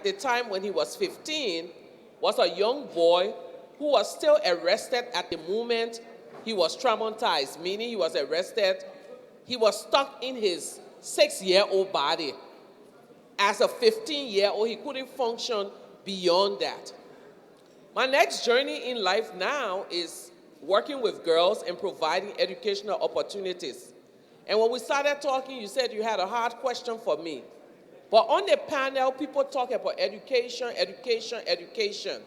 the time when he was 15 was a young boy who was still arrested at the moment he was traumatized, meaning he was arrested. He was stuck in his 6-year-old body. As a 15-year-old, he couldn't function beyond that. My next journey in life now is working with girls and providing educational opportunities. And when we started talking, you said you had a hard question for me. But on the panel, people talk about education, education, education.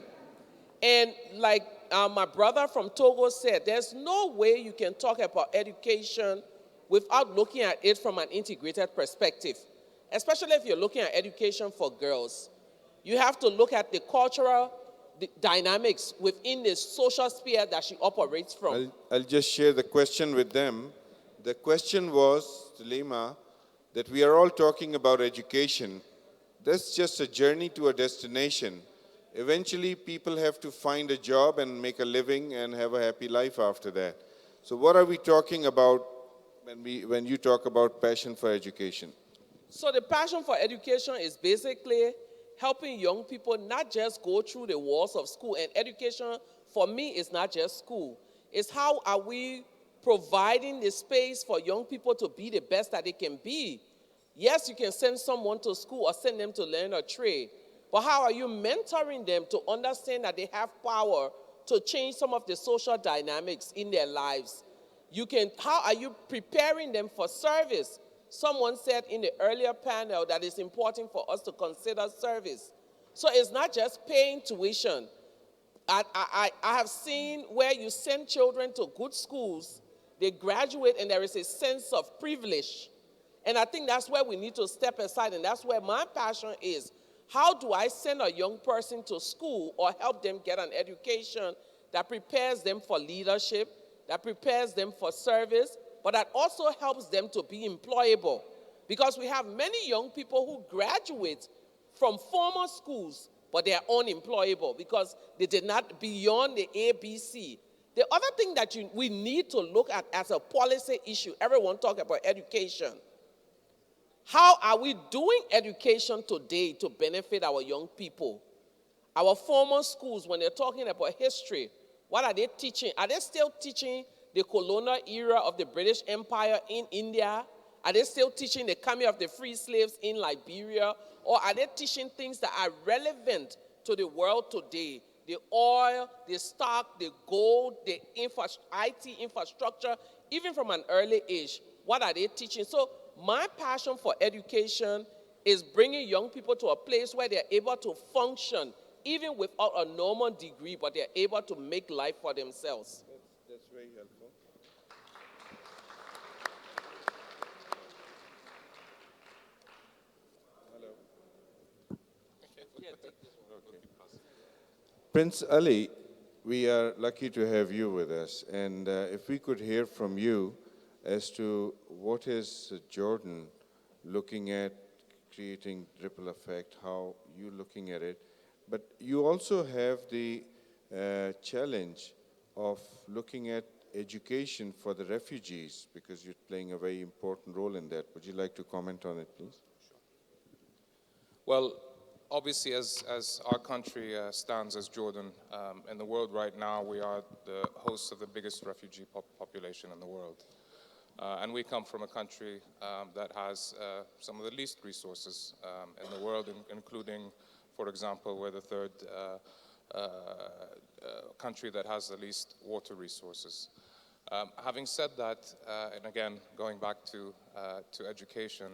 And like my brother from Togo said, there's no way you can talk about education without looking at it from an integrated perspective, especially if you're looking at education for girls. You have to look at the cultural dynamics within the social sphere that she operates from. I'll just share the question with them. The question was, Lima, that we are all talking about education. That's just a journey to a destination. Eventually, people have to find a job and make a living and have a happy life after that. So what are we talking about when you talk about passion for education? So the passion for education is basically helping young people not just go through the walls of school. And education, for me, is not just school. It's how are we providing the space for young people to be the best that they can be. Yes, you can send someone to school or send them to learn a trade, but how are you mentoring them to understand that they have power to change some of the social dynamics in their lives? How are you preparing them for service? Someone said in the earlier panel that it's important for us to consider service. So it's not just paying tuition. I have seen where you send children to good schools, they graduate, and there is a sense of privilege. And I think that's where we need to step aside, and that's where my passion is. How do I send a young person to school or help them get an education that prepares them for leadership, that prepares them for service, but that also helps them to be employable? Because we have many young people who graduate from formal schools, but they are unemployable because they did not beyond the ABC. The other thing that we need to look at as a policy issue, everyone talk about education. How are we doing education today to benefit our young people? Our formal schools, when they're talking about history, what are they teaching? Are they still teaching the colonial era of the British Empire in India? Are they still teaching the coming of the free slaves in Liberia? Or are they teaching things that are relevant to the world today? The oil, the stock, the gold, the IT infrastructure, even from an early age. What are they teaching? So my passion for education is bringing young people to a place where they're able to function, even without a normal degree, but they're able to make life for themselves. That's very helpful. Hello. Okay. Prince Ali, we are lucky to have you with us, and if we could hear from you as to what is Jordan looking at creating ripple effect, how you looking at it, but you also have the challenge of looking at education for the refugees because you're playing a very important role in that. Would you like to comment on it, please? Well, obviously, as our country stands as Jordan in the world right now, we are the host of the biggest refugee population in the world. And we come from a country that has some of the least resources in the world, including, for example, we're the third country that has the least water resources. Having said that, and again, going back to education,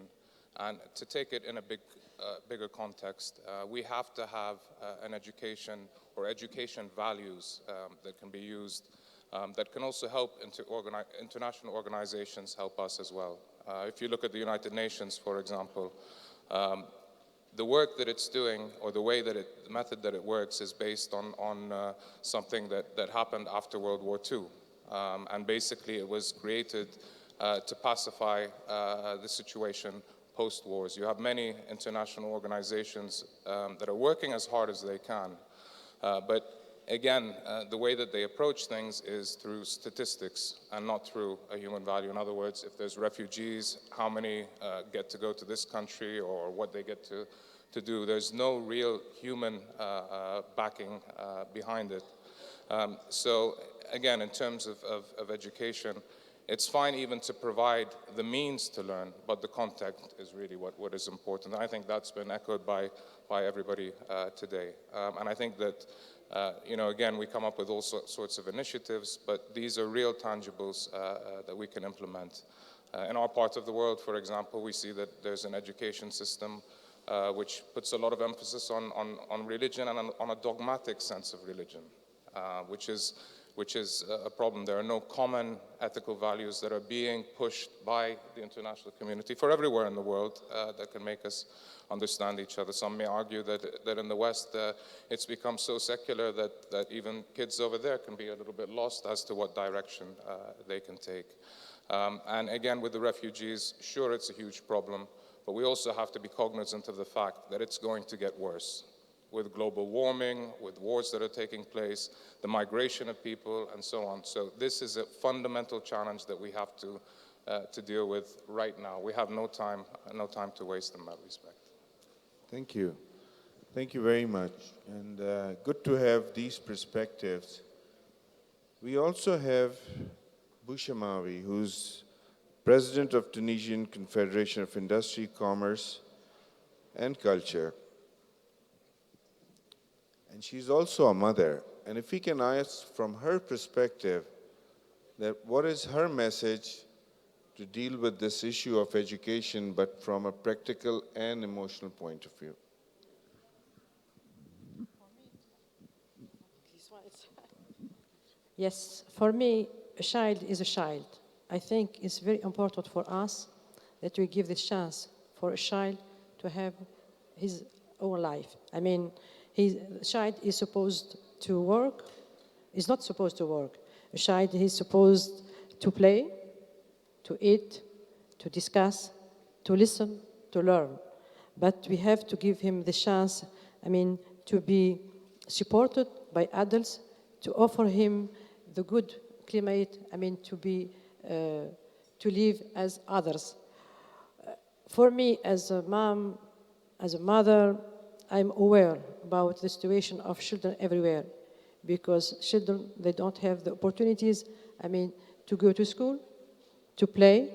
and to take it in a bigger context, we have to have an education or education values that can be used, that can also help international organizations help us as well. If you look at the United Nations, for example, the work that it's doing, or the way that the method that it works, is based on something that happened after World War II. And basically it was created to pacify the situation post-wars. You have many international organizations that are working as hard as they can, but again, the way that they approach things is through statistics and not through a human value. In other words, if there's refugees, how many get to go to this country, or what they get to to do. There's no real human backing behind it. So again, in terms of education, it's fine even to provide the means to learn, but the content is really what is important. I think that's been echoed by everybody today. And I think that, again, we come up with all sorts of initiatives, but these are real tangibles that we can implement. In our part of the world, for example, we see that there's an education system which puts a lot of emphasis on religion and on a dogmatic sense of religion, which is a problem. There are no common ethical values that are being pushed by the international community for everywhere in the world that can make us understand each other. Some may argue that in the West it's become so secular that even kids over there can be a little bit lost as to what direction they can take. And again, with the refugees, sure, it's a huge problem, but we also have to be cognizant of the fact that it's going to get worse with global warming, with wars that are taking place, the migration of people, and so on. So this is a fundamental challenge that we have to deal with right now. We have no time to waste in that respect. Thank you. Thank you very much. And good to have these perspectives. We also have Bouchamawi, who's President of Tunisian Confederation of Industry, Commerce, and Culture. And she's also a mother. And if we can ask from her perspective, that what is her message to deal with this issue of education, but from a practical and emotional point of view? Yes, for me, a child is a child. I think it's very important for us that we give this chance for a child to have his own life. I mean, his child is supposed to work, is not supposed to work. A child is supposed to play, to eat, to discuss, to listen, to learn. But we have to give him the chance, to be supported by adults, to offer him the good climate, to live as others. For me, as a mom, as a mother, I'm aware about the situation of children everywhere, because children, they don't have the opportunities, to go to school, to play,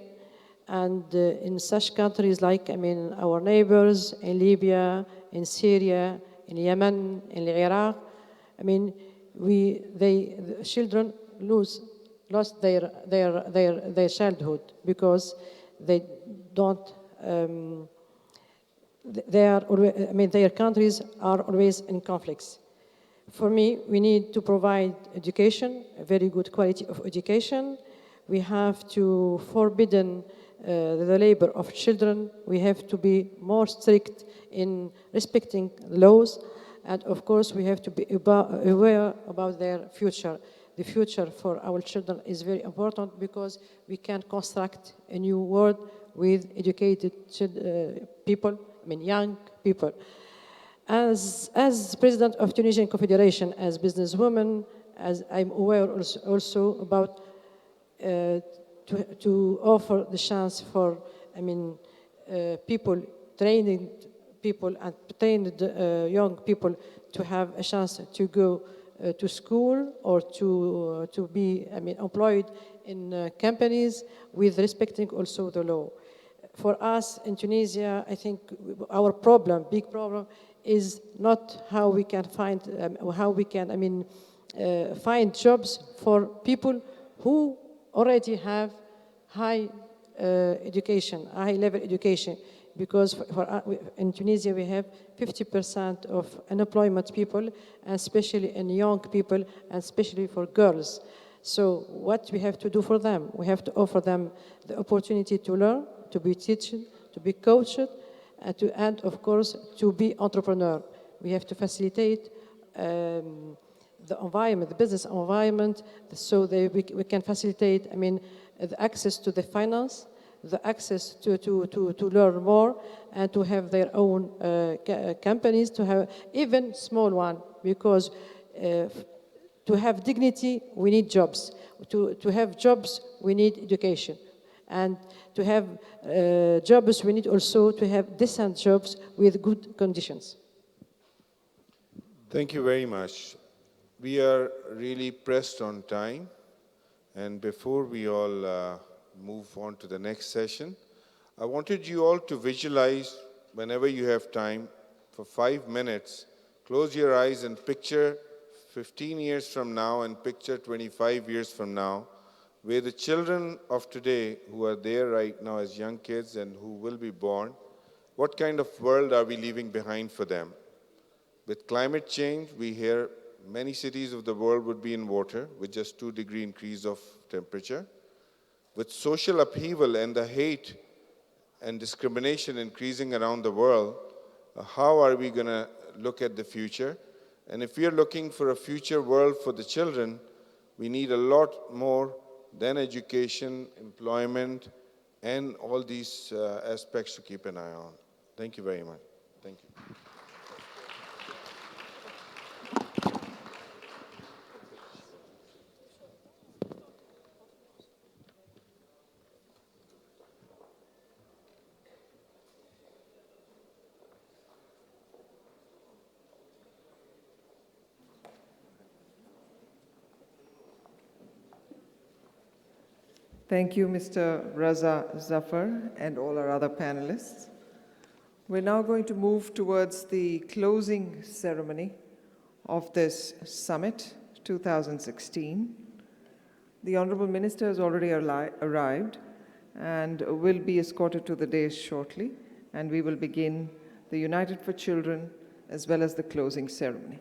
and in such countries like, our neighbors, in Libya, in Syria, in Yemen, in Iraq, the children lost their childhood because they don't. Their countries are always in conflicts. For me, we need to provide education, a very good quality of education. We have to forbidden the labor of children. We have to be more strict in respecting laws. And of course, we have to be aware about their future. The future for our children is very important because we can construct a new world with educated people, young people. As president of Tunisian Confederation, as businesswoman, as I'm aware also about to offer the chance for, people, training people and trained young people to have a chance to go to school or to be, employed in companies with respecting also the law. For us in Tunisia, I think our problem, big problem, is not how we can find, find jobs for people who already have high education, high-level education. Because in Tunisia we have 50% of unemployment people, and especially in young people, and especially for girls. So what we have to do for them? We have to offer them the opportunity to learn, to be taught, to be coached, and of course, to be entrepreneur. We have to facilitate the environment, the business environment, so that we can facilitate, the access to the finance, the access to learn more, and to have their own companies, to have even small one, because to have dignity, we need jobs. To have jobs, we need education. And to have jobs, we need also to have decent jobs with good conditions. Thank you very much. We are really pressed on time. And before we all move on to the next session, I wanted you all to visualize, whenever you have time, for 5 minutes, close your eyes and picture 15 years from now and picture 25 years from now, where the children of today who are there right now as young kids and who will be born, what kind of world are we leaving behind for them? With climate change, we hear many cities of the world would be in water with just 2-degree increase of temperature. With social upheaval and the hate and discrimination increasing around the world, how are we going to look at the future? And if we are looking for a future world for the children, we need a lot more than education, employment, and all these aspects to keep an eye on. Thank you very much. Thank you. Thank you, Mr. Raza Zafar, and all our other panelists. We're now going to move towards the closing ceremony of this summit 2016. The Honorable Minister has already arrived and will be escorted to the dais shortly, and we will begin the United for Children as well as the closing ceremony.